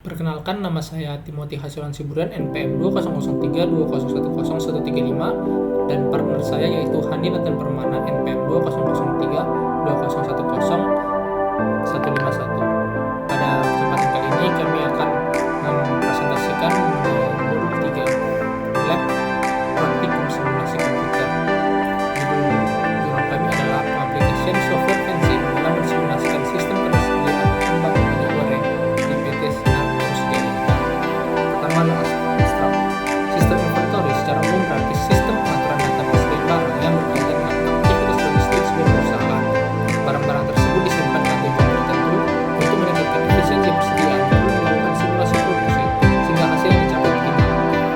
Perkenalkan, nama saya Timothy Hasilan Siburan, NPM 20032011013 dan partner saya yaitu Hani Nathan Permana, NPM 20031105151. Pada kesempatan kali ini kami akan mempresentasikan modul 3 Lab Praktikum Simulasi Komputer. Judul kami adalah Application Software Fencing dalam mensimulasikan sistem persediaan tambang minyak goreng di PT Sinar Rusgaya. Pertama adalah abstrak. Sistem inventory secara umum berarti sistem pengaturan data persediaan barang yang berkaitan dengan aktivitas logistik sebuah perusahaan. Barang-barang tersebut disimpan dengan tujuan tertentu untuk meningkatkan efisiensi persediaan lalu dilakukan simulasi produksi sehingga hasil yang dicapai optimal.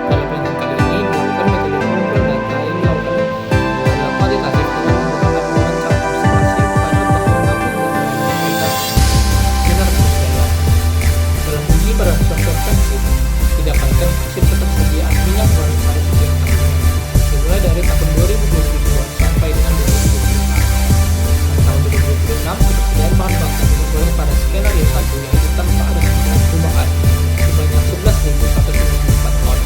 Pada penelitian kali ini dilakukan metode mengumpul data yang dilakukan adalah kualitatif dengan menggunakan cap observasi pada bangunan Universitas Sinar Rusgaya. Dalam uji pada software fencing didapatkan hasil ketersediaan minyak goreng pada setiap tahunnya dimulai dari tahun 2022 sampai dengan 2025. Pada tahun 2026 ketersediaan bahan baku minyak goreng pada skenario 1 yaitu tanpa ada kemungkinan perubahan sebanyak 11.194 ton.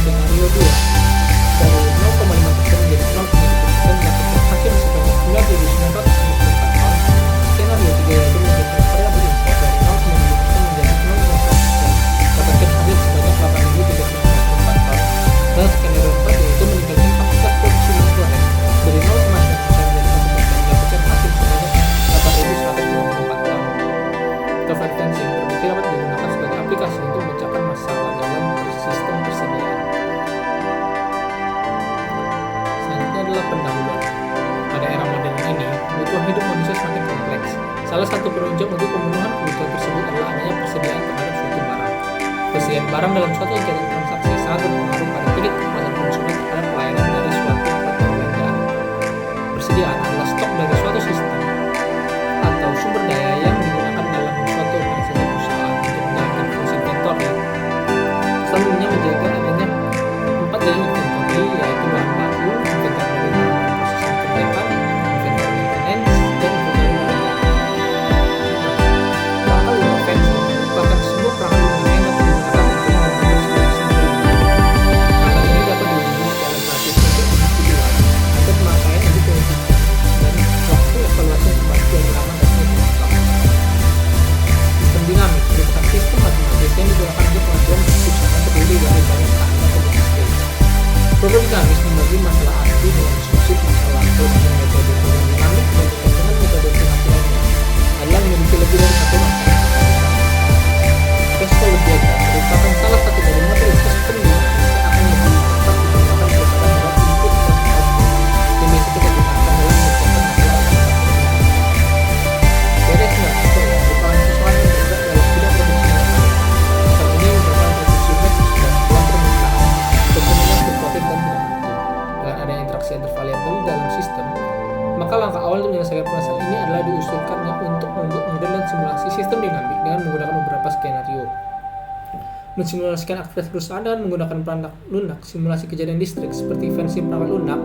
Skenario 2 dari 0,5% menjadi 0,7% mendapatkan hasil sebanyak 9.994 ton. Skenario 3 yaitu meningkatkan variabel impor dari 0,7% menjadi 0,1% mendapatkan hasil sebanyak 8.394 ton. Dan skenario 4 yaitu meningkatkan kapasitas produksi minyak goreng dari 0,1% menjadi 1% mendapatkan hasil sebanyak 8.124 ton. Software fencing terbukti dapat digunakan sebagai aplikasi untuk memecahkan masalah dalam sistem persediaan. Selanjutnya adalah pendahuluan. Pada era modern ini, kebutuhan hidup manusia semakin kompleks. Salah satu penunjang untuk pemenuhan kebutuhan tersebut adalah adanya persediaan terhadap suatu barang. Persediaan barang dalam suatu kegiatan transaksi sangat berpengaruh pada tingkat kepuasan konsumen terhadap pelayanan dari suatu perbelanjaan. Persediaan adalah stok dari suatu sistem atau sumber daya yang digunakan dalam suatu organisasi perusahaan untuk menjalankan fungsi inventory. Selanjutnya menjaga adanya 4 jenis inventory, yaitu bahan baku, inventory dari proses yang dikerjakan, inventory maintenance, dan inventory pengadaan. Perangkat lunak fencing merupakan sebuah perangkat lunak yang dapat digunakan untuk mengatur sebuah sumber daya. Perangkat ini dapat dihubungi secara gratis untuk individual agar pemakaian lebih efisien dan waktu evaluasi kembali lebih lama dan lebih cepat. Sistem dinamis merupakan sistem matematis yang digunakan untuk pengajuan keputusan terdiri dari banyak tahap atau logistik. Program dinamis membagi masalah asli dengan diskusi masalah dengan metode program dinamik dibandingkan dengan metode pengaturannya adalah memiliki lebih dari satu masalah. Vector diagram merupakan salah satu dari model sistem dinamis yang akan lebih cepat digunakan daripada model input dan output yang biasa kita gunakan dalam mengerjakan masalah. Beresnya merupakan sesuatu yang bergerak dalam bidang produksi nasional. Saat ini merupakan produksi metode dalam permintaan, dokumennya fluktuatif dan tidak menentu. Dengan adanya interaksi antar variabel dalam sistem, maka langkah awal untuk menyelesaikan permasalahan ini adalah diusulkannya untuk membuat model dan simulasi sistem dinamik dengan menggunakan beberapa skenario. Mensimulasikan aktivitas perusahaan dengan menggunakan perangkat lunak, simulasi kejadian listrik seperti versi perangkat lunak,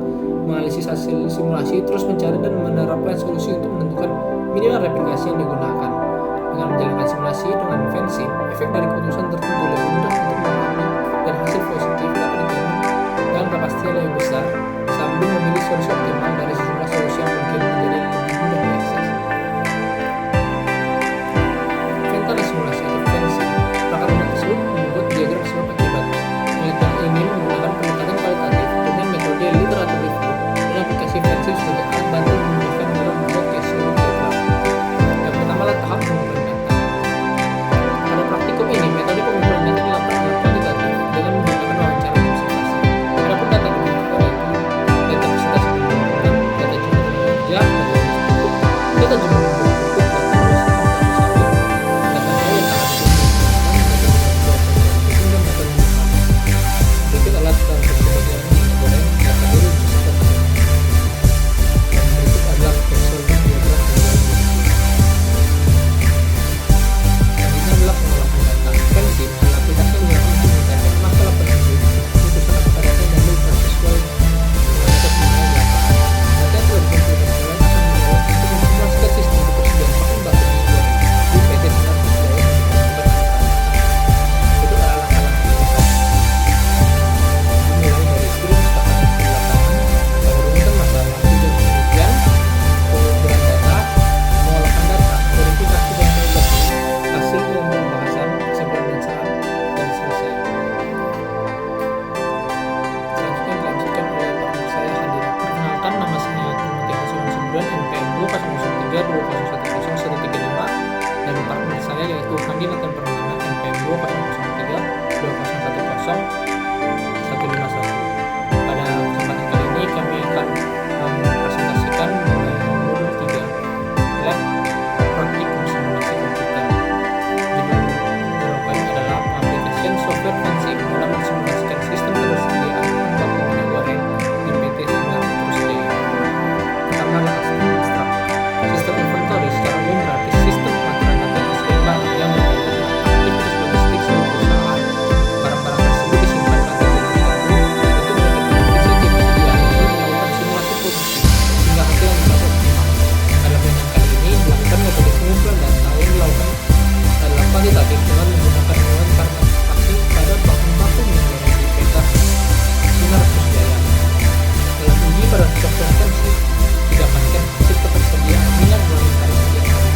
menganalisis hasil simulasi, terus mencari dan menerapkan solusi untuk menentukan minimal replikasi yang digunakan. Dengan menjalankan simulasi dengan fencing, efek dari keputusan tertentu lebih mudah untuk memahami dan hasil positif dapat diterima dengan kepastian lebih besar sambil memilih solusi optimal dari sejumlah solusi yang mungkin menjadi lebih mudah diakses. Ventana simulasi atau fencing, perangkat lunak tersebut membuat diagram sebab akibat. Penelitian ini menggunakan pendekatan kualitatif dengan metode literatur review dan aplikasi fencing sebagai alat bantu memudahkan dalam membuat diagram. Yang pertama adalah tahap pengumpulan data. Pada praktikum ini Pada kesempatan kali ini kami akan mempresentasikan modul 3 lab praktikum simulasi komputer. Judul kami adalah application software fencing dalam mensimulasikan sistem ketersediaan baku minyak goreng di PT Sinar Petrus Jaya. Pertama adalah abstrak. Sistem inventory secara umum berarti sistem pengaturan data hasil barang yang berkaitan dengan aktivitas logistik sebuah perusahaan. Barang-barang tersebut disimpan pada jenis tertentu untuk mendapatkan efisiensi persediaan lalu melakukan simulasi produksi sehingga hasil yang didapat optimal. Dalam yang kali ini dilakukan metode pengumpulan data yang dilakukan adalah kuantitatif dengan menggunakan anuan partisipasi pada baku minyak goreng di PT Sinar Petrus Jaya. Dalam uji pada software fencing didapatkan hasil ketersediaan minyak goreng pada setiap hari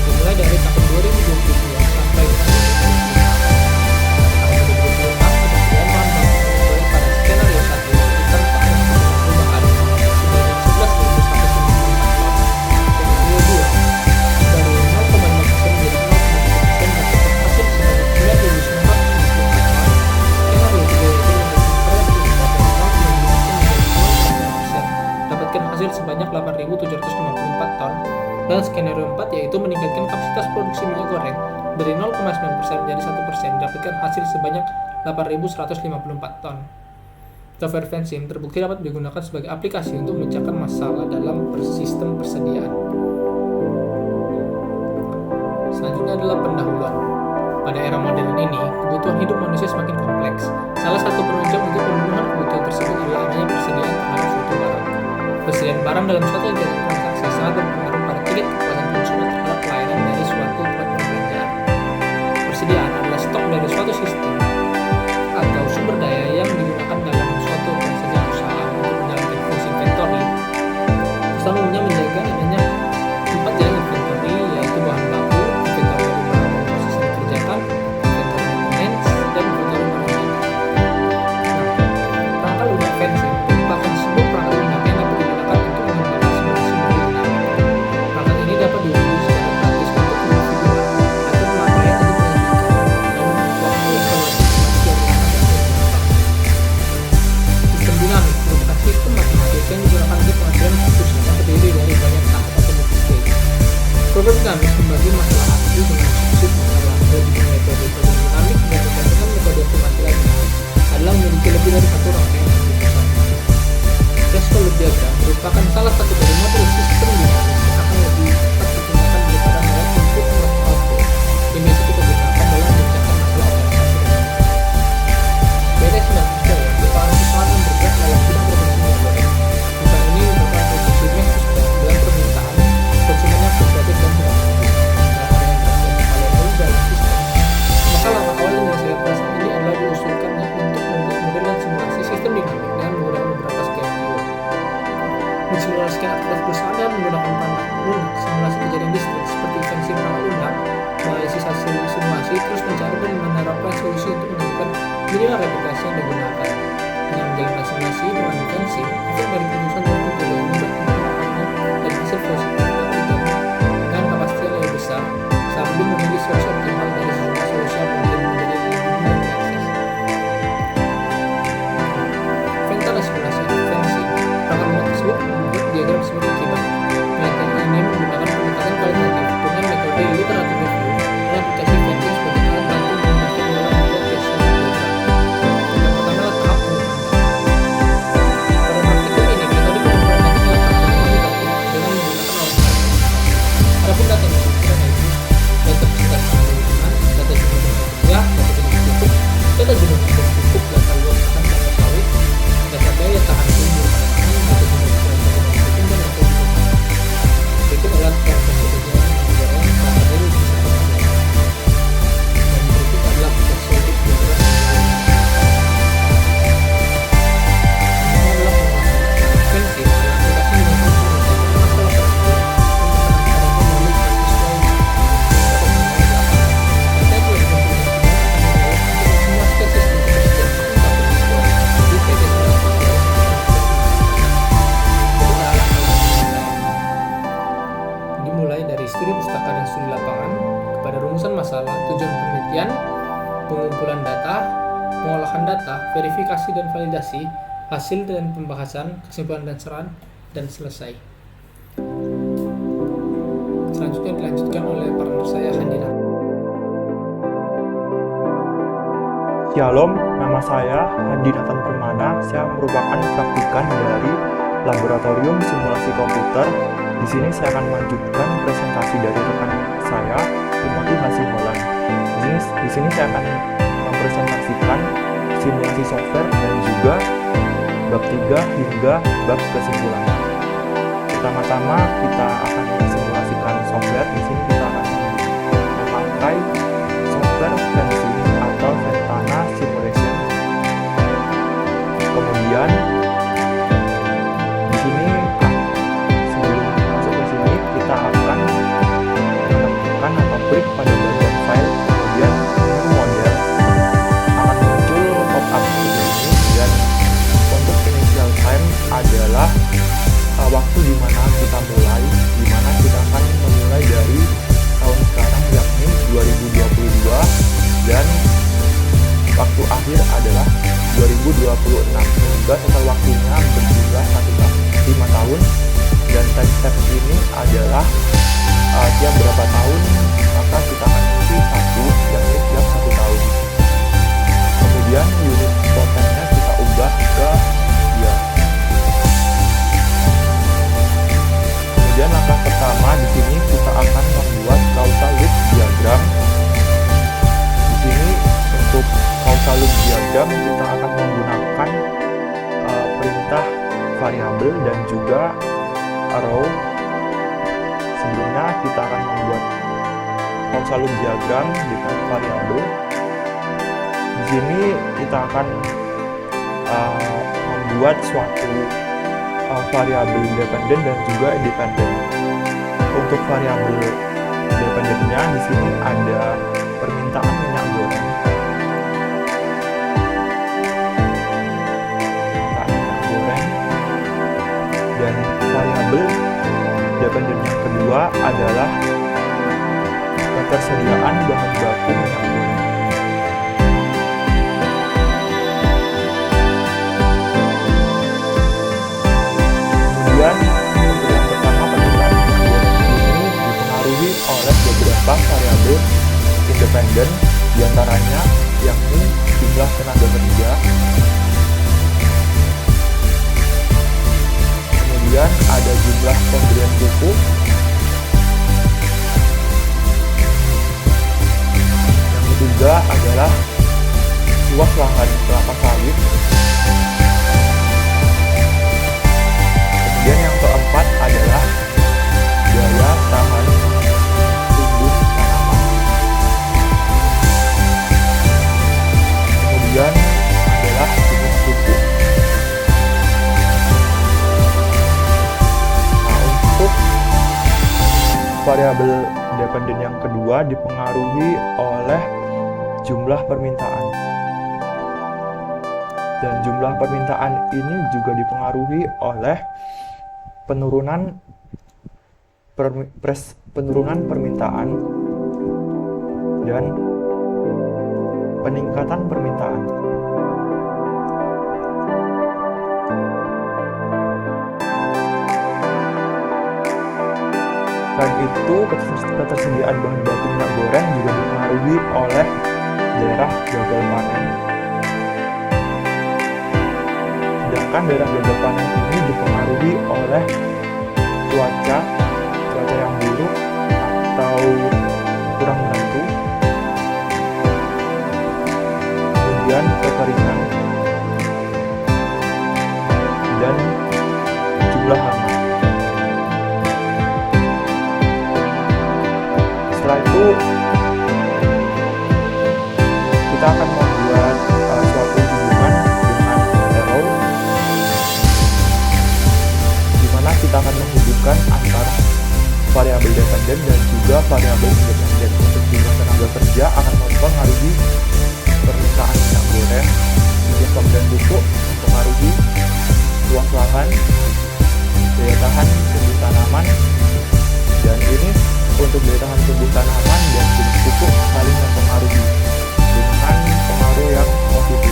dimulai dari tahun 2022 sampai dengan 2025. Tahun 2026 ketersediaan bahan baku minyak goreng pada skenario 1 sekitar 450 sebanyak 11.194 ton. Skenario 2 dari 0,5% menjadi 0,7% dapatkan hasil sebanyak 9.974 ton. Skenario 3 yaitu dapatkan hasil sebanyak 8.754 ton, dan skenario 4 yaitu meningkatkan kapasitas produksi minyak goreng dari 0,9% menjadi 1% dapatkan hasil sebanyak 8.154 ton. Software fencing terbukti dapat digunakan sebagai aplikasi untuk memecahkan masalah dalam sistem persediaan. Selanjutnya adalah pendahuluan. Pada era modern ini, kebutuhan hidup manusia semakin kompleks. Salah satu penunjang untuk pemenuhan kebutuhan tersebut adalah adanya persediaan terhadap suatu barang. Persediaan barang dalam suatu kegiatan transaksi sangat berpengaruh pada tingkat kepuasan konsumen terhadap pelayanan dari suatu tempat perbelanjaan. Persediaan adalah stok dari suatu sistem atau sumber daya yang digunakan dalam suatu persediaan usaha untuk menjalankan fungsi inventory. Usaha umumnya menjaga adanya 4 jalan inventory, yaitu bahan baku, inventory dari barang dan proses yang dikerjakan, inventory maintenance, dan inventory management. Perangkat lunak fencing merupakan sebuah perangkat lunak yang dapat digunakan untuk mengembangkan simulasi model dinamika. Perangkat ini dapat diuji secara praktis untuk individu atau pemakaian untuk menyajikan dan waktu evaluasi simulasi yang Sistem dinamik merupakan sistem matematik yang digunakan untuk pengajaran siklus yang terdiri dari banyak tahap atau multi-stage. Program dinamis membagi masalah asli dengan subset masalah. Dengan metode dinamik dan dengan metode optimasi lainnya adalah memiliki lebih dari satu rangkaian keputusan. Threshold diagram merupakan salah satu dari model sistem dinamis yang akan lebih cepat digunakan daripada model input dan output yang biasa kita gunakan dalam memecahkan masalah organisasi. PT Sinar Petrus Jaya merupakan perusahaan yang bergerak dalam bidang produksi minyak goreng. Perusahaan ini merupakan produksi minyak suspek dengan permintaan konsumen yang fluktuatif dan tidak menentu. Dengan adanya transaksi variabel dalam sistem, maka langkah awal yang menyelesaikan saat ini adalah diusulkannya untuk membuat model dan simulasi sistem dinamik dengan menggunakan beberapa skenario. Mensimulasikan aktivitas perusahaan dengan menggunakan perangkat lunak, simulasi kejadian listrik seperti fencing perangkat lunak, menganalisis hasil simulasi, terus mencari dan menerapkan solusi untuk menemukan minimal replikasi yang digunakan. Dengan menjalankan simulasi dengan fencing, efek dari keputusan tertentu yang mudah memahami dan hasil positif dapat dijamin dengan kapasitas yang lebih besar sambil memilih solusi optimal dari sejumlah solusi yang mungkin menjadi lebih mudah diakses. Vental simulasi fencing. Perangkat lunak tersebut membuat diagram sebagai akibat. Metode ini menggunakan pendekatan kualitatif dengan metode literatur review dan aplikasi fencing sebagai alat bantu menggunakan dalam membuat Bayesian diagram. Yang pertama adalah tahap pengumpulan data. Pada praktikum ini, metode pengumpulan data dilakukan secara kualitatif dengan menggunakan wawancara. Adapun data yang dibutuhkan yaitu data persentase lingkungan, data jumlah kerja, data penduduk cukup, data jumlah penduduk cukup, data luas lahan kelapa sawit, data daya tahan tumbuh tanaman, data jumlah kebutuhan dan data jumlah tanah. Berikut adalah proses kejadian minyak goreng pada dari sistem pengumpulan. Dan berikut adalah perspektif diagram. Ini adalah pengolahan fencing adalah aplikasi yang dapat menyelesaikan masalah persediaan untuk penangkaran melalui praktis lain. Dapat mengenai data yang diimplementasikan akan dibawa untuk mensimulasikan sistem persediaan untuk siswa di PT Sinar Petrus Jaya. Dimulai dari studi pustaka dan studi lapangan kepada rumusan masalah, tujuan penelitian, pengumpulan data, pengolahan data, verifikasi dan validasi, hasil dan pembahasan, kesimpulan dan saran, dan selesai. Selanjutnya dilanjutkan oleh partner saya Handina. Shalom, nama saya Handi Nathan Permana. Saya merupakan praktikan dari Laboratorium Simulasi Komputer. Di sini saya akan melanjutkan presentasi dari rekan saya, Timothy Hasiholan. Di sini saya akan mempresentasikan simulasi software dan juga bab 3 hingga bab kesimpulan. Pertama-tama kita akan simulasikan software. Di sini kita akan memakai software fencing atau Ventana Simulation. Kemudian di sini sebelum masuk ke sini kita akan menentukan atau klik pada bagian file, kemudian menu model akan muncul pop-up seperti ini, dan untuk initial time adalah waktu di mana kita mulai, di mana kita akan memulai dari tahun sekarang yakni 2022, dan waktu akhir adalah 2026, sehingga total waktunya berjumlah 5 tahun, dan time step ini adalah tiap berapa tahun maka kita akan isi satu, yakni tiap 1 tahun. Kemudian unit potennya kita ubah ke ya. Kemudian langkah pertama di sini kita akan membuat causal loop diagram. Di sini untuk causal loop diagram kita akan menggunakan perintah variabel dan juga arrow. Sebelumnya kita akan membuat causal loop diagram dengan variabel. Di sini kita akan membuat suatu variabel dependen dan juga independen. Untuk variabel dependennya di sini ada permintaan minyak goreng. Dan variabel dependen yang kedua adalah ketersediaan bahan baku minyak goreng. Kemudian untuk yang pertama, permintaan minyak goreng ini dipengaruhi oleh beberapa variabel independen, diantaranya yakni jumlah tenaga kerja. Kemudian ada jumlah pemberian pupuk. Yang ketiga adalah luas lahan kelapa sawit. Kemudian yang keempat adalah daya tahan tumbuh tanaman. Kemudian adalah jenis pupuk. Variabel dependen yang kedua dipengaruhi oleh jumlah permintaan. Dan jumlah permintaan ini juga dipengaruhi oleh penurunan permintaan dan peningkatan permintaan. Selain itu, ketersediaan bahan baku minyak goreng juga dipengaruhi oleh daerah gagal panen. Sedangkan daerah gagal panen ini dipengaruhi oleh cuaca yang buruk atau kurang menentu, kemudian kekeringan, dan jumlah hama. Setelah itu kita akan membuat suatu hubungan dengan arrow, di mana kita akan menghubungkan antara variabel dependen dan juga variabel independen. Untuk jumlah tenaga kerja akan mempengaruhi permintaan minyak goreng, jumlah pemberian pupuk mempengaruhi luas lahan, daya tahan tumbuh tanaman, dan ini untuk daya tahan tumbuh tanaman dan jenis pupuk saling mempengaruhi dengan pengaruh yang positif.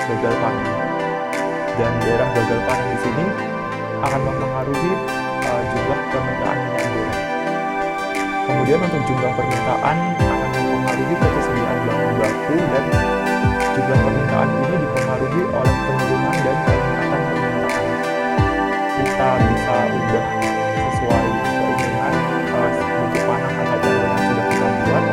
gagal panen. Dan daerah gagal panen di sini akan mempengaruhi jumlah permintaan minyak goreng. Kemudian untuk jumlah permintaan akan mempengaruhi ketersediaan bahan baku, dan jumlah permintaan ini dipengaruhi oleh penurunan dan peningkatan permintaan. Kita bisa ubah sesuai keinginan bentuk panah atau pola yang sudah kita buat.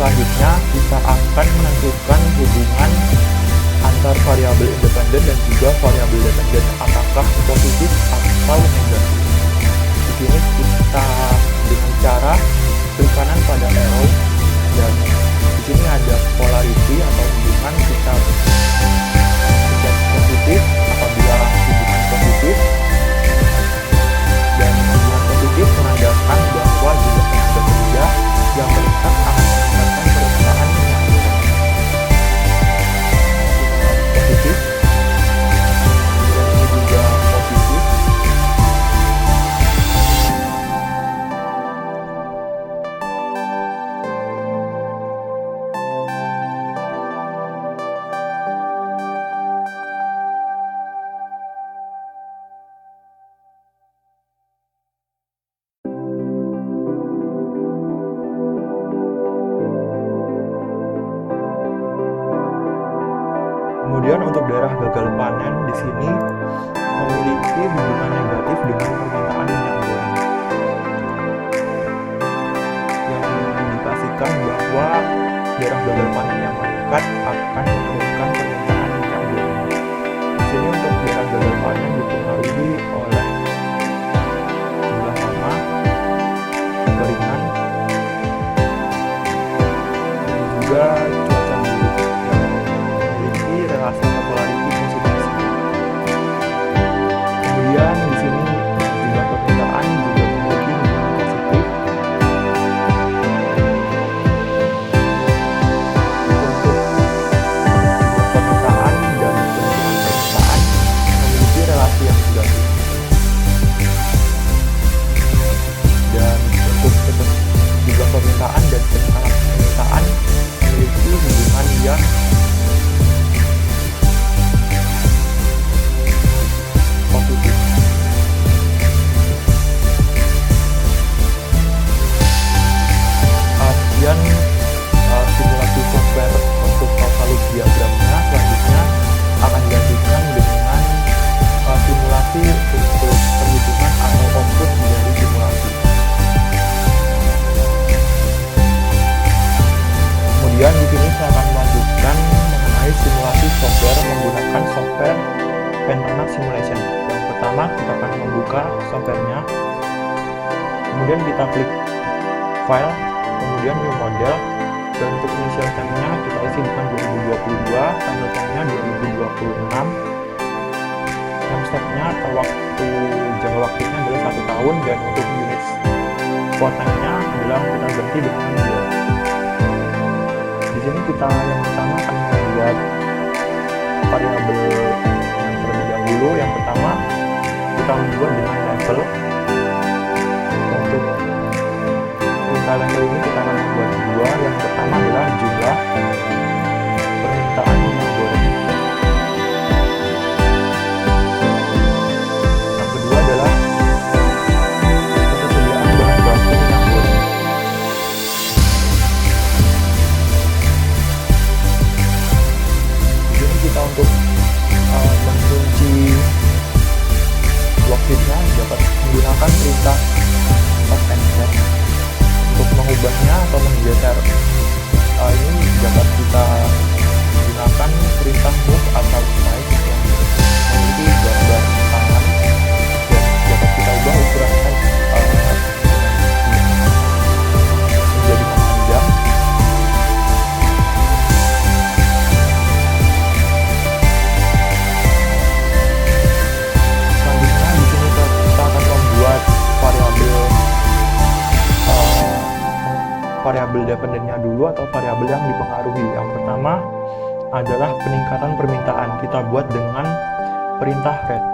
Selanjutnya kita akan menentukan hubungan antar variabel independen dan juga variabel dependen, apakah positif atau negatif. Di sini kita dengan cara klik kanan pada arrow, dan di sini ada polarity atau hubungan. Kita pencet positif apabila hubungan positif, dan hubungan positif menandakan bahwa jumlah tenaga kerja yang meningkat akan meningkatkan permintaan minyak goreng. Positif, dan ini juga positif. Kemudian untuk daerah gagal panen di sini memiliki hubungan negatif dengan permintaan minyak goreng, yang mengindikasikan bahwa daerah gagal panen yang meningkat akan menurunkan permintaan minyak goreng. Di sini untuk daerah gagal panen dipengaruhi oleh jumlah lama, kekeringan, dan juga cuaca buruk yang memiliki relasi polarity positif. Kemudian di sini jumlah permintaan juga memiliki hubungan positif. Untuk jumlah permintaan dan penurunan permintaan memiliki relasi yang negatif. Dan untuk jumlah permintaan dan peningkatan permintaan memiliki hubungan yang positif. Kemudian simulasi software untuk closed loop diagramnya selanjutnya akan dilanjutkan dengan simulasi untuk perhitungan atau output dari simulasi. Kemudian di sini saya akan melanjutkan mengenai simulasi software menggunakan software Pentanak Simulation. Yang pertama kita akan membuka softwarenya, kemudian kita klik file, kemudian new model, dan untuk initial time-nya kita isi dengan 2022, final time-nya 2026, time step-nya atau jangka waktunya adalah 1 tahun, dan untuk unit for time-nya adalah kita ganti dengan 2. Di sini kita yang pertama akan membuat variabel yang terlebih dahulu. Yang pertama kita membuat dengan level. Untuk perintah level ini kita akan membuat 2. Yang pertama adalah jumlah permintaan minyak goreng. Yang kedua adalah ketersediaan bahan baku minyak goreng. Di sini kita untuk mengunci worksheet-nya dapat menggunakan perintah stop and set. Untuk mengubahnya atau menggeser ini dapat kita gunakan perintah move atau size yang memiliki gambar tangan, dan dapat kita ubah ukurannya menjadi memanjang. Selanjutnya di sini kita akan membuat variabel variabel dependennya dulu atau variabel yang dipengaruhi. Yang pertama adalah peningkatan permintaan. Kita buat dengan perintah read.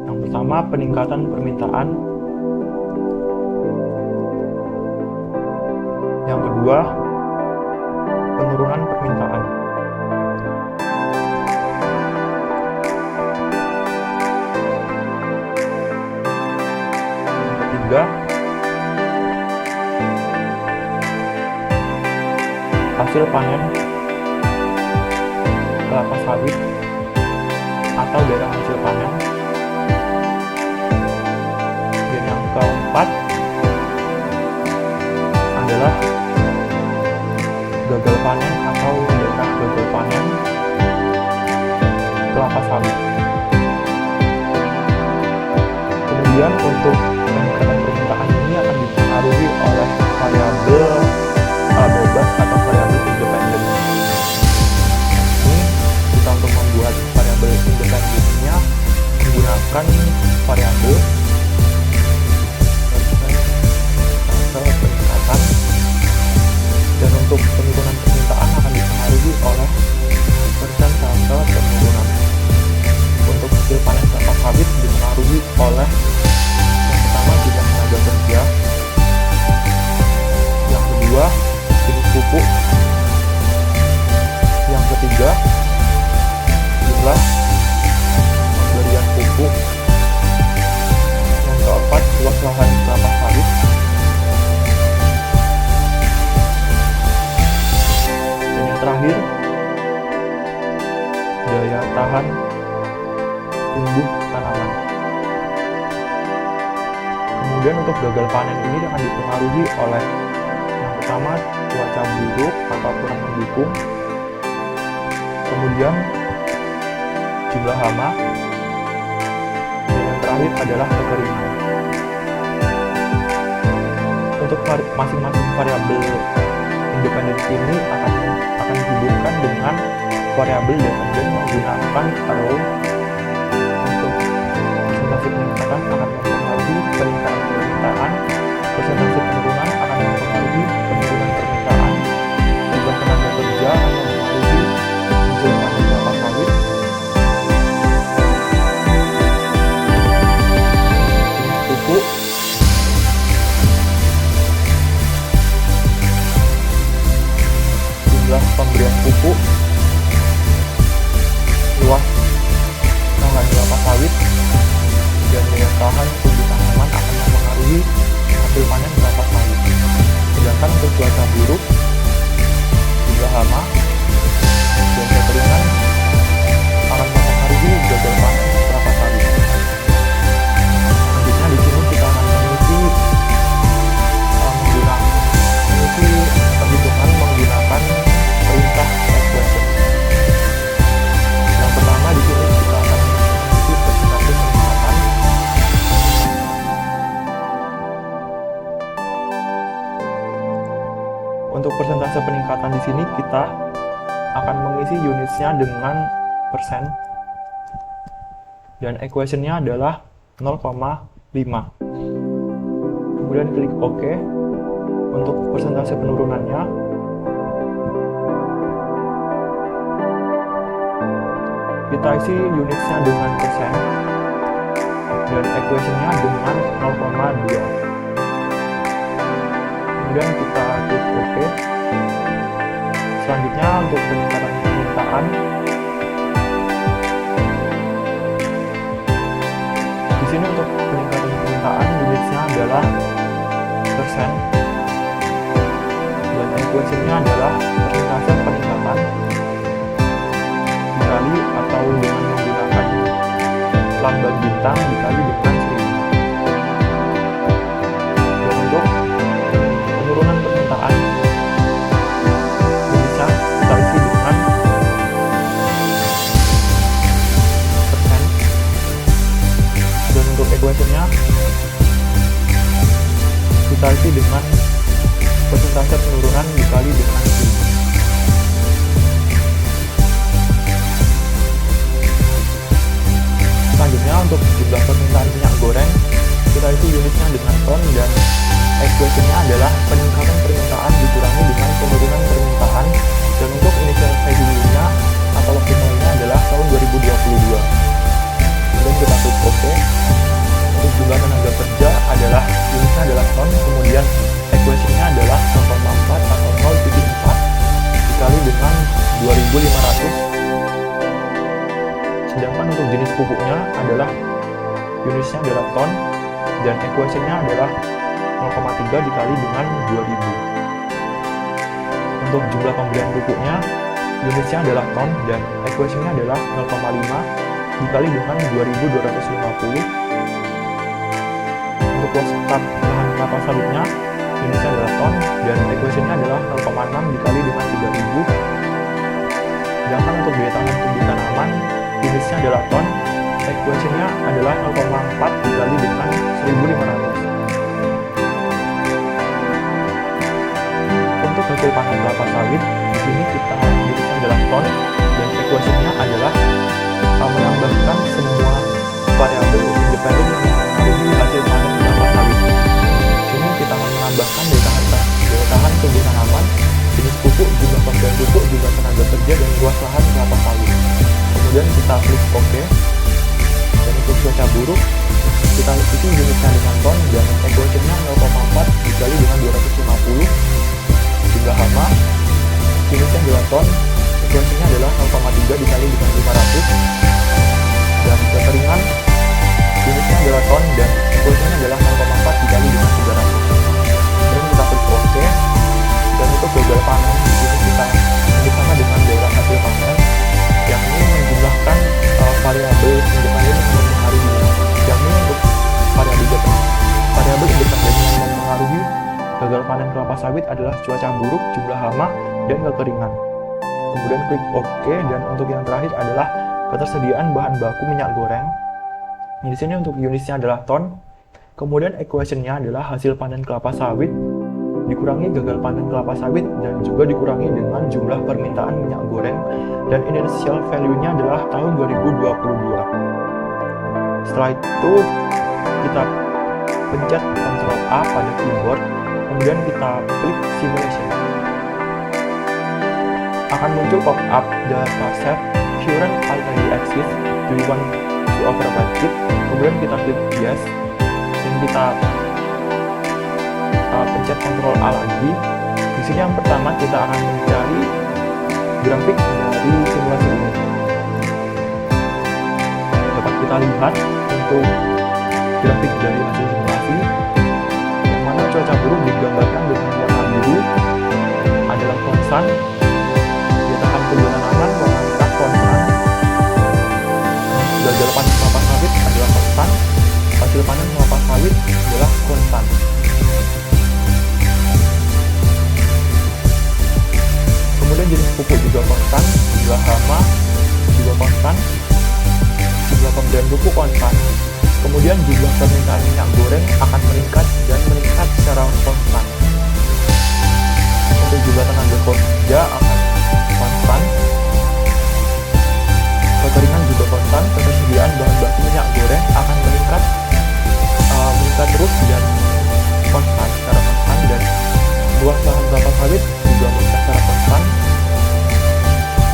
Yang pertama peningkatan permintaan. Yang kedua penurunan permintaan. Yang ketiga hasil panen kelapa sawit atau daerah hasil panen. Dan yang keempat adalah gagal panen atau daerah gagal panen kelapa sawit. Kemudian untuk peningkatan permintaan ini akan dipengaruhi oleh variabel bebas atau variabel independen. Ini kita untuk membuat variabel independennya menggunakan variabel peningkatan, dan untuk penurunan permintaan akan dipengaruhi oleh persentase penurunan. Untuk hasil panen kelapa sawit dipengaruhi oleh yang pertama jumlah tenaga kerja, yang kedua jenis pupuk, yang ketiga jumlah pemberian pupuk, yang keempat luas lahan kelapa sawit, dan yang terakhir daya tahan tumbuh tanaman. Kemudian untuk gagal panen ini akan dipengaruhi oleh yang pertama cuaca buruk atau kurang mendukung, kemudian jumlah hama, dan yang terakhir adalah kekeringan. Untuk masing-masing variabel independen ini akan dihubungkan dengan variabel dependen menggunakan arrow. Untuk persentase peningkatan akan mempengaruhi peningkatan permintaan, persentase penurunan akan mempengaruhi penurunan permintaan, jumlah tenaga kerja akan mempengaruhi hasil panen kelapa sawit, jenis pupuk, jumlah pemberian pupuk, luas lahan kelapa sawit, dan daya tahan tumbuh tanaman akan mempengaruhi hasil panen kelapa sawit. Sedangkan untuk cuaca buruk, jumlah hama, dan kekeringan akan mempengaruhi gagal panen kelapa sawit. Selanjutnya di sini kita akan mengisi perhitungan menggunakan perintah equation. Yang pertama di sini kita akan mengisi persentase peningkatan. Untuk persentase peningkatan di sini kita akan mengisi unitsnya dengan persen, dan equationnya adalah 0,5. Kemudian klik OK. Untuk persentase penurunannya kita isi unitsnya dengan persen, dan equationnya dengan 0,2. Kemudian kita klik OK. Selanjutnya untuk peningkatan permintaan, di sini untuk peningkatan permintaan unitsnya adalah persen, dan equationnya adalah persentase peningkatan dikali atau dengan menggunakan lambang bintang dikali dengan 1000. Dan untuk penurunan permintaan bisa kita isi dengan persen, dan untuk equationnya kita isi dengan persentase penurunan dikali dengan 1000. Selanjutnya untuk jumlah permintaan minyak goreng, kita isi unitnya dengan ton dan equation-nya adalah peningkatan permintaan dikurangi dengan penurunan permintaan, dan untuk initial value-nya atau waktu mulainya adalah tahun 2022. Kemudian kita klik OK. Untuk jumlah tenaga kerja adalah unitnya adalah ton, kemudian equation-nya adalah 0,4 atau 0,4 dikali dengan 2500. Sedangkan untuk jenis pupuknya adalah unitnya adalah ton dan equation-nya adalah 0,3 dikali dengan 2000. Untuk jumlah pembelian pupuknya, unitnya adalah ton dan equation-nya adalah 0,5 dikali dengan 2250. Untuk waskat bahan kelapa sawitnya, unitnya adalah ton dan equation-nya adalah 0,6 dikali dengan 3000. Sedangkan untuk daya tahan tumbuh tanaman, unitnya adalah ton, equation-nya adalah 0,4 dikali dengan 1500. Untuk hasil panen kelapa sawit, di sini kita unitnya adalah ton dan equation-nya adalah menambahkan semua variabel independen yang mempengaruhi hasil panen kelapa sawit. Di sini kita akan menambahkan daya tahan tumbuh tanaman, jenis pupuk, jumlah pembelian pupuk, jumlah tenaga kerja, dan luas lahan kelapa sawit. Kemudian kita klik OK. Dan untuk cuaca buruk, kita isi unitnya dengan ton dan equation-nya 0,4 dikali dengan 250. Jumlah hama, unitnya adalah ton, equation-nya adalah 0,3 dikali dengan 500. Dan kekeringan, unitnya adalah ton dan equation-nya adalah 0,4 dikali dengan 300. Kemudian kita klik OK. Dan untuk gagal panen, di sini kita bersama dengan daerah hasil panen, yakni menjumlahkan variabel independen yang mempengaruhi, yakni untuk variabel independen yang mempengaruhi gagal panen kelapa sawit adalah cuaca buruk, jumlah hama, dan kekeringan. Kemudian klik OK, dan untuk yang terakhir adalah ketersediaan bahan baku minyak goreng. Di sini untuk unitnya adalah ton, kemudian equation-nya adalah hasil panen kelapa sawit dikurangi gagal panen kelapa sawit dan juga dikurangi dengan jumlah permintaan minyak goreng, dan initial value-nya adalah tahun 2022. Setelah itu kita pencet Ctrl A pada keyboard, kemudian kita klik simulation. Akan muncul pop-up dataset current already exists, do you want to override it? Kemudian kita klik yes, dan kita pencet Ctrl A lagi. Di sini yang pertama kita akan mencari grafik dari simulasi ini. Dapat kita lihat untuk grafik dari hasil simulasi, yang mana cuaca buruk digambarkan dengan warna biru adalah konstan, daya tahan tumbuh tanaman warna merah konstan, gagal panen kelapa sawit adalah konstan, hasil panen kelapa sawit adalah konstan. Kemudian jenis pupuk juga konstan, jumlah hama juga konstan, jumlah pembelian pupuk konstan. Kemudian jumlah permintaan minyak goreng akan meningkat dan meningkat secara konstan. Untuk jumlah tenaga kerja akan konstan. Kekeringan juga konstan. Ketersediaan bahan baku minyak goreng akan meningkat terus dan konstan secara konstan, dan luas lahan kelapa sawit juga meningkat secara konstan.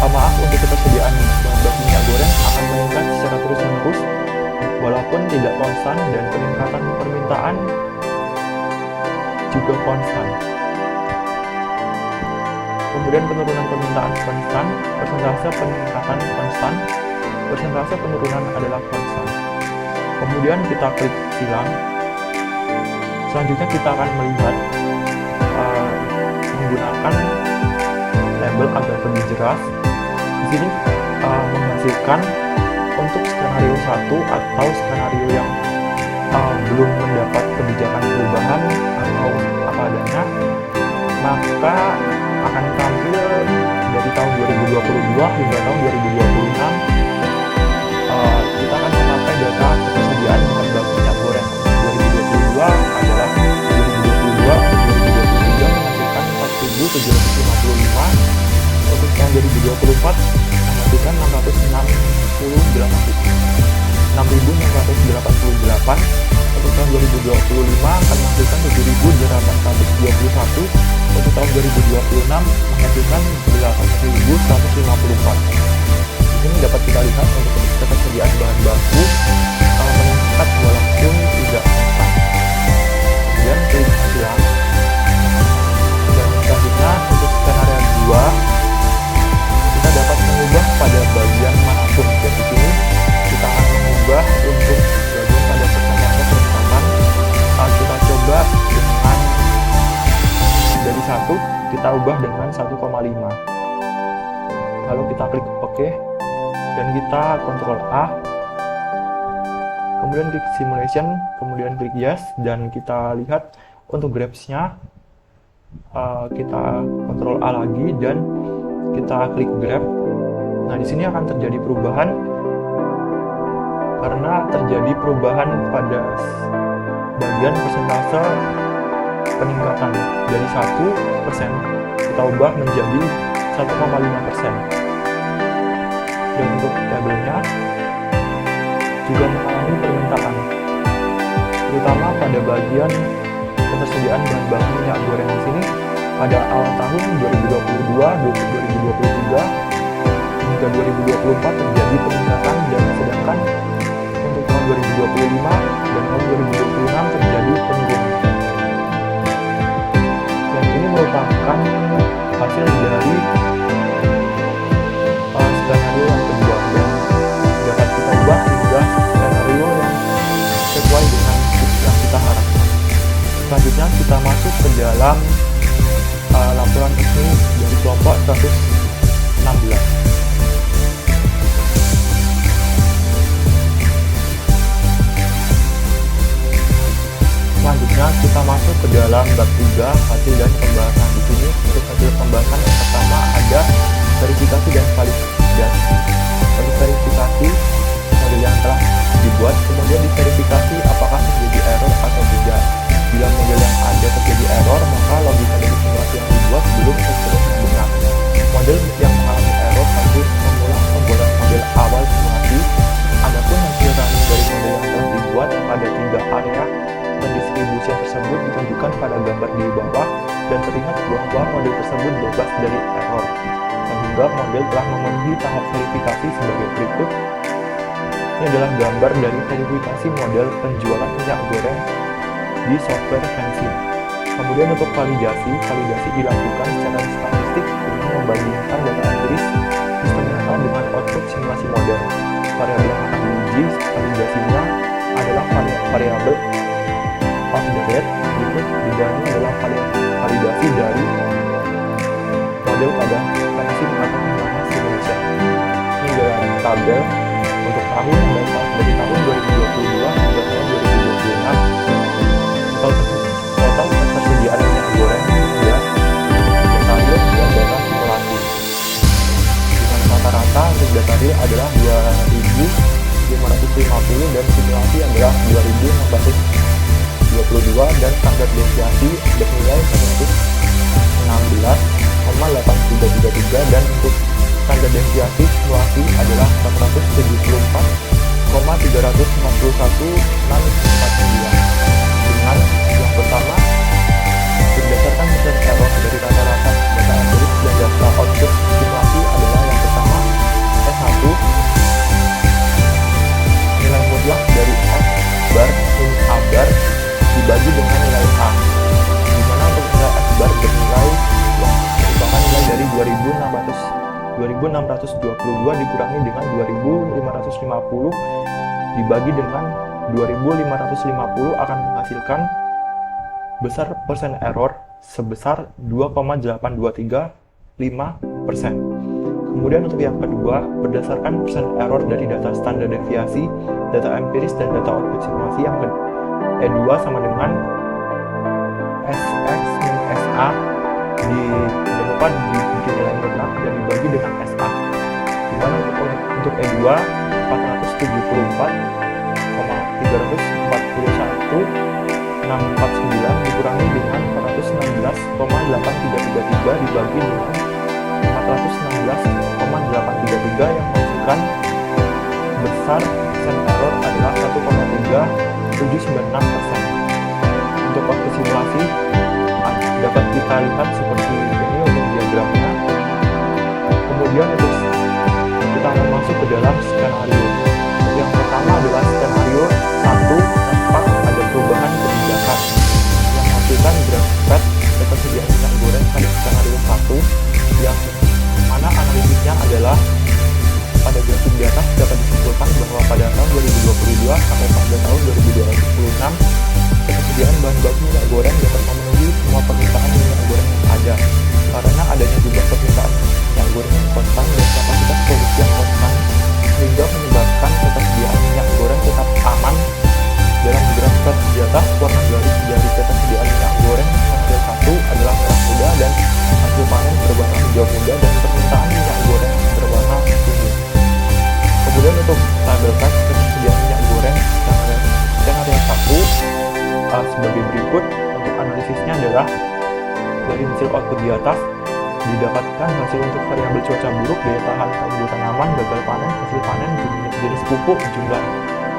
Untuk ketersediaan bahan baku minyak goreng akan meningkat secara terus-menerus walaupun tidak konstan, dan peningkatan permintaan juga konstan. Kemudian penurunan permintaan konstan, persentase peningkatan konstan, persentase penurunan adalah konstan. Kemudian kita klik silang. Selanjutnya kita akan melihat menggunakan label agar lebih jelas. Di sini menghasilkan untuk skenario 1 atau skenario yang belum mendapat kebijakan perubahan atau apa adanya, maka akan tampil dari tahun 2022 hingga tahun 2026. Kita akan memakai data ketersediaan bahan baku minyak goreng 2022 adalah 2022 2023 menghasilkan 4.755, untuk tahun 2024 menghasilkan 668.000 tahun 2025 akan menghasilkan 7.821, untuk tahun 2026 menghasilkan 8.154. Di sini dapat kita lihat untuk ketersediaan bahan baku meningkat walaupun tidak konstan. Kemudian klik ulang. Dan selanjutnya untuk skenario 2, kita dapat mengubah pada bagian manapun. Dan di sini kita akan mengubah untuk bagian pada persentase peningkatan. Kita coba dengan dari 1 kita ubah dengan 1,5. Lalu kita klik OK dan kita Ctrl A, kemudian klik simulation, kemudian klik yes, dan kita lihat untuk graph-nya kita Ctrl A lagi dan kita klik graph. Nah, di sini akan terjadi perubahan karena terjadi perubahan pada bagian persentase peningkatan dari 1% kita ubah menjadi 1,5%. Dan untuk tabelnya juga mengalami permintaan, terutama pada bagian ketersediaan bahan baku minyak goreng. Di sini pada awal tahun 2022, 2023 hingga 2024 terjadi peningkatan, dan sedangkan untuk tahun 2025 dan tahun 2026 terjadi penurunan. Dan ini merupakan hasil dari skenario yang kedua, dan dapat kita ubah hingga skenario yang sesuai dengan yang kita harapkan. Selanjutnya kita masuk ke dalam laporan resmi dari kelompok 116. Selanjutnya kita masuk ke dalam bab 3, hasil dan pembahasan. Di sini untuk hasil pembahasan yang pertama ada verifikasi dan validasi. Untuk verifikasi model yang telah dibuat, kemudian diverifikasi apakah terjadi error atau tidak. Bila model yang ada terjadi error, maka logika dari simulasi yang dibuat belum sepenuhnya benar. Model yang mengalami error harus mengulang pembuatan model awal simulasi. Adapun hasil running dari model yang telah dibuat pada 3 area pendistribusian tersebut ditunjukkan pada gambar di bawah, dan terlihat bahwa model tersebut bebas dari error, sehingga model telah memenuhi tahap verifikasi sebagai berikut. Ini adalah gambar dari verifikasi model penjualan minyak goreng di software Fancy. Kemudian untuk validasi dilakukan secara statistik dengan membandingkan data empiris sistem nyata dengan output simulasi model. Variabel yang akan diuji validasinya adalah variabel of the rate. Berikut di dalamnya adalah validasi dari model pada Fancy atau menggunakan simulation. Ini adalah tabel untuk tahun dari tahun 2022 hingga tahun 2026. Total ketersediaan minyak goreng ya, data real dan data simulasi. Dengan rata-rata untuk data real adalah 2.550 dan simulasi adalah 2.622, dan standar deviasi bernilai 116,8333, dan untuk standar deviasi simulasi adalah 474,351,649. Dengan yang pertama, berdasarkan persen error dari rata-rata data empiris dan data output simulasi adalah yang pertama S1, nilai mutlak dari F bar min A bar dibagi dengan nilai A, di mana untuk nilai F bar bernilai merupakan nilai dari 2622 dikurangi dengan 2550 dibagi dengan 2550 akan menghasilkan besar persen error sebesar 2,8235%. Kemudian untuk yang kedua, berdasarkan persen error dari data standar deviasi, data empiris, dan data output simulasi, yang E2 sama dengan SX min SA jangan lupa dibikin nilai mutlak dan dibagi dengan SA, dimana untuk E2 474,341,649 dikurangi dengan 416,8333 dibagi dengan 416,833 yang menghasilkan besar persen error adalah 1,3796%. simulasi dapat kita lihat seperti ini untuk diagramnya. Kemudian untuk kita akan masuk ke dalam skenario. Yang pertama adalah skenario 1 tanpa ada perubahan kebijakan yang menghasilkan grafik ketersediaan minyak goreng pada skenario 1 yang mana analisisnya adalah pada grafik di atas dapat disimpulkan bahwa pada tahun 2022 sampai pada tahun 2026 ketersediaan bahan baku minyak goreng dapat memenuhi semua permintaan minyak goreng yang ada karena adanya jumlah permintaan minyak goreng yang konstan dan kapasitas produksi yang konstan sehingga menyebabkan ketersediaan minyak goreng tetap aman. Dalam grafik di atas, warna garis dari ketersediaan minyak goreng skenario 1 adalah merah muda dan hasil panen berwarna hijau muda dan permintaan minyak goreng berwarna ungu. Kemudian untuk tabelkan ketersediaan minyak goreng skenario 1 sebagai berikut. Untuk analisisnya adalah dari hasil output di atas didapatkan hasil untuk variabel cuaca buruk, daya tahan tumbuh tanaman, gagal panen, hasil panen, jenis pupuk, jumlah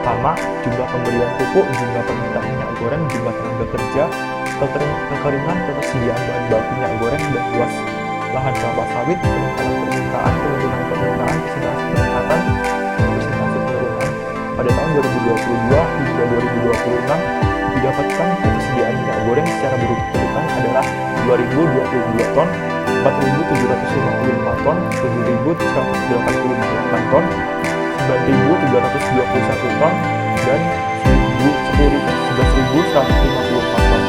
hama, jumlah pemberian pupuk, jumlah permintaan minyak goreng, jumlah tenaga kerja, kekeringan, ketersediaan bahan baku minyak goreng, dan luas lahan kelapa sawit, peningkatan permintaan, penurunan permintaan, persentase peningkatan, persentase penurunan. Pada tahun 2022 hingga 2026 didapatkan ketersediaan minyak goreng secara berurutan adalah 2.022 ton, 4.755 ton, 7.188 ton, 9.321 ton, dan 11.154 ton.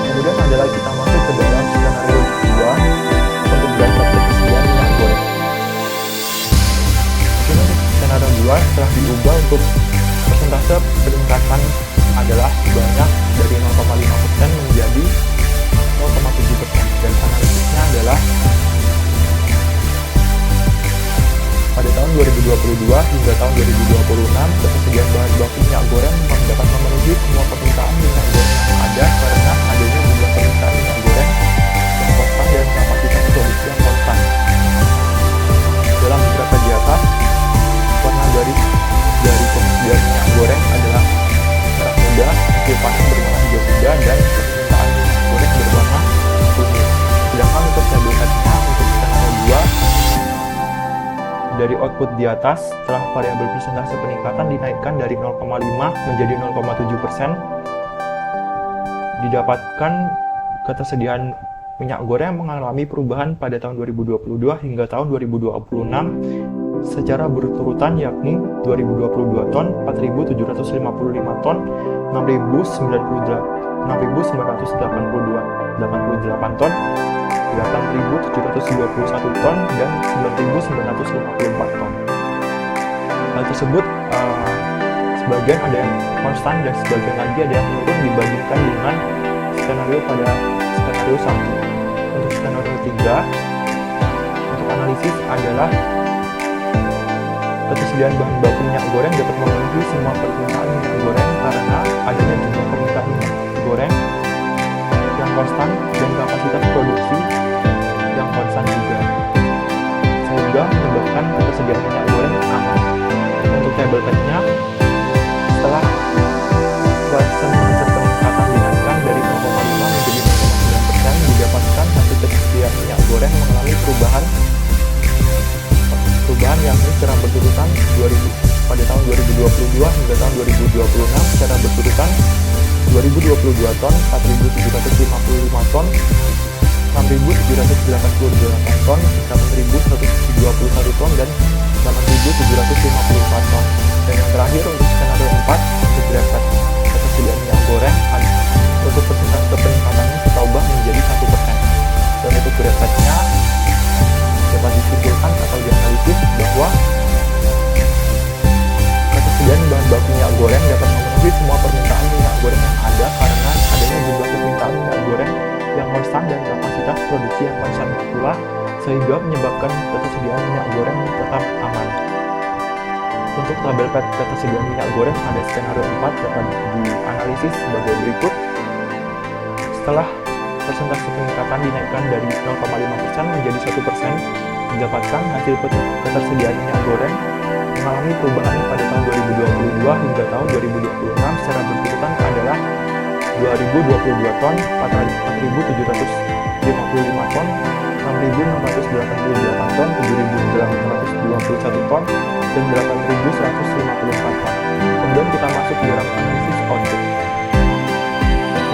Kemudian adalah kita masuk ke dalam skenario 2 untuk grafik ketersediaan minyak goreng. Mungkin untuk skenario 2 telah diubah untuk persentase peningkatan adalah banyak dari 0,5% menjadi 0,7%, dan analisisnya adalah pada tahun 2022 hingga tahun 2026 ketersediaan bahan baku minyak goreng dapat memenuhi semua permintaan minyak goreng yang ada karena adanya jumlah permintaan minyak goreng yang konstan dan kapasitas produksi yang konstan. Dalam grafik di atas, warna garis dari ketersediaan minyak goreng adalah merah muda, hasil panen berwarna hijau muda, dan permintaan minyak goreng berwarna ungu. Sedangkan untuk tabelkannya untuk skenario 2 dari output di atas, setelah variabel persentase peningkatan dinaikkan dari 0,5 menjadi 0,7%, didapatkan ketersediaan minyak goreng mengalami perubahan pada tahun 2022 hingga tahun 2026 secara berurutan, yakni 2022 ton, 4.755 ton, 6.988 ton, 8.721 ton, dan 9.954 ton. Hal tersebut sebagian ada yang konstan dan sebagian lagi ada yang menurun dibandingkan dengan skenario pada skenario 1. Untuk skenario 3, untuk analisis adalah ketersediaan bahan baku minyak goreng dapat memenuhi semua permintaan minyak goreng karena adanya jumlah permintaan minyak goreng yang konstan dan kapasitas produksi yang konstan juga, sehingga menyebabkan ketersediaan minyak goreng aman. Untuk tabel teksnya, setelah persentase peningkatan dinaikkan dari 0,5 menjadi 0,9%, didapatkan hasil ketersediaan minyak goreng mengalami perubahan yakni secara berurutan pada tahun 2022 hingga tahun 2026 secara berurutan 2022 ton, 4.755 ton, 6.788 ton, 8.121 ton, dan 8.754 ton. Dan yang terakhir untuk skenario 4 untuk grafik ketersediaan minyak goreng untuk persentase peningkatannya kita ubah menjadi 1%. Dan untuk grafiknya dapat disimpulkan atau dianalisis bahwa ketersediaan bahan baku minyak goreng dapat memenuhi semua permintaan minyak goreng yang ada karena adanya jumlah permintaan minyak goreng yang konstan dan kapasitas produksi yang konstan pula, sehingga menyebabkan ketersediaan minyak goreng tetap aman. Untuk tabel ketersediaan minyak goreng pada skenario 4 dapat dianalisis sebagai berikut. Setelah persentase peningkatan dinaikkan dari 0,5% menjadi 1%, didapatkan hasil ketersediaan minyak goreng mengalami perubahan pada tahun 2022 hingga tahun 2026 secara berurutan adalah 2022 ton, 4.755 ton, 6.688 ton, 7.821 ton, dan 8.154 ton. Kemudian kita masuk ke dalam analisis output.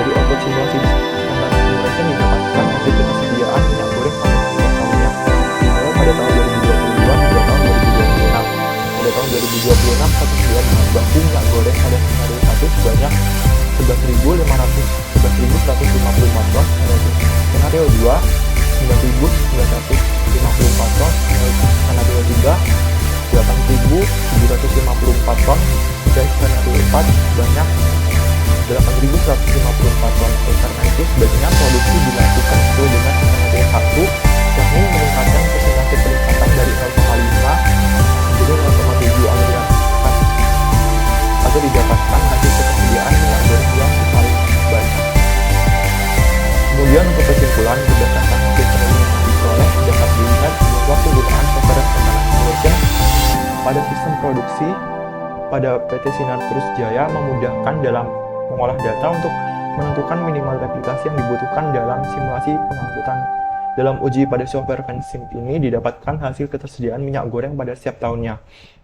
Dari output simulasi simulation didapatkan hasil ketersediaan minyak goreng pada setiap tahunnya, dimulai pada tahun 2022 hingga tahun 2026. Pada tahun 2026, ketersediaan bahan baku minyak goreng pada skenario 1 sebanyak 11.154 ton, skenario 2 9.954 ton, skenario 3 8.754 ton, dan skenario 4 sebanyak 8.154 ton. Oleh karena itu, sebaiknya produksi dilakukan sesuai dengan skenario 1, yakni meningkatkan persentase peningkatan dari 0,5 menjadi 0,7 aliran agar didapatkan hasil ketersediaan minyak goreng yang paling banyak. Kemudian untuk kesimpulan, berdasarkan hasil penelitian yang diperoleh dapat dilihat bahwa penggunaan software rencana simulation pada sistem produksi pada PT Sinar Terus Jaya memudahkan dalam mengolah data untuk menentukan minimal replikasi yang dibutuhkan dalam simulasi pengangkutan. Dalam uji pada software FanSim ini didapatkan hasil ketersediaan minyak goreng pada setiap tahunnya,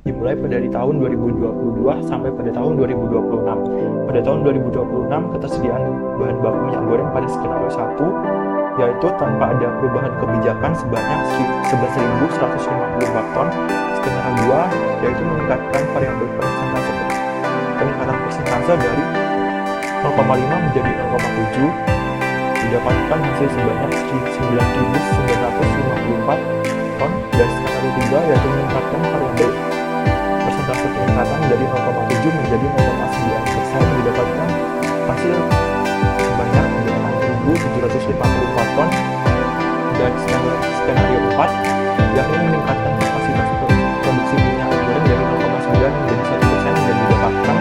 dimulai dari tahun 2022 sampai pada tahun 2026. Pada tahun 2026, ketersediaan bahan baku minyak goreng pada skenario 1, yaitu tanpa ada perubahan kebijakan sebanyak 11.154 ton. Skenario 2, yaitu meningkatkan variabel persentase dari 0,5 menjadi 0,7, didapatkan hasil sebanyak 9.954 ton, dan skenario 3 yaitu meningkatkan variabel persentase peningkatan dari 0,7 menjadi 0,9%, didapatkan hasil sebanyak 8.754 ton, dan skenario 4 yakni meningkatkan kapasitas produksi minyak goreng dari 0,9 menjadi 1% dan didapatkan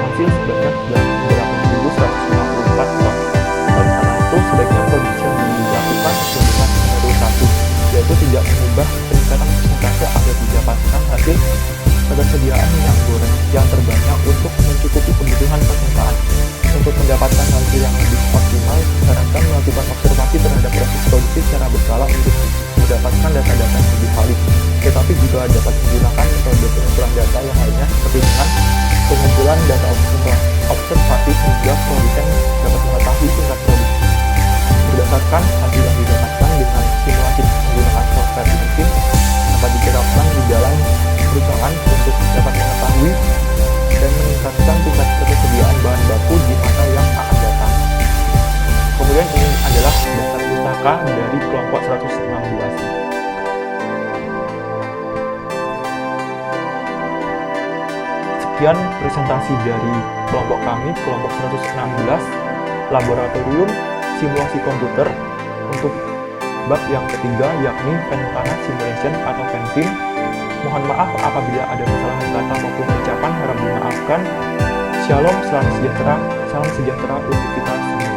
hasil sebanyak 8.154 ton. Oleh karena itu, sebaiknya produksi yang dilakukan sesuai dengan skenario 1, yaitu tidak mengubah peningkatan persentase agar didapatkan hasil ketersediaan minyak goreng yang terbanyak untuk mencukupi kebutuhan permintaan. Untuk mendapatkan hasil yang lebih optimal, disarankan melakukan observasi terhadap proses produksi secara berkala untuk mendapatkan data-data yang lebih valid. Tetapi juga dapat menggunakan metode pengumpulan data yang lainnya seperti dengan pengumpulan data observasi sehingga produsen dapat mengetahui tingkat produksi. Berdasarkan hasil yang didapatkan dengan simulasi menggunakan software FanSim dapat diterapkan di dalam perusahaan untuk dapat mengetahui dan meningkatkan tingkat ketersediaan bahan baku di masa yang akan datang. Kemudian ini adalah dasar pustaka dari kelompok 116. Sekian presentasi dari kelompok kami, kelompok 116, Laboratorium Simulasi Komputer, untuk bab yang ketiga yakni Ventana Simulation atau FanSim. Mohon maaf apabila ada kesalahan kata maupun ucapan, harap dimaafkan. Shalom, salam sejahtera untuk kita semua.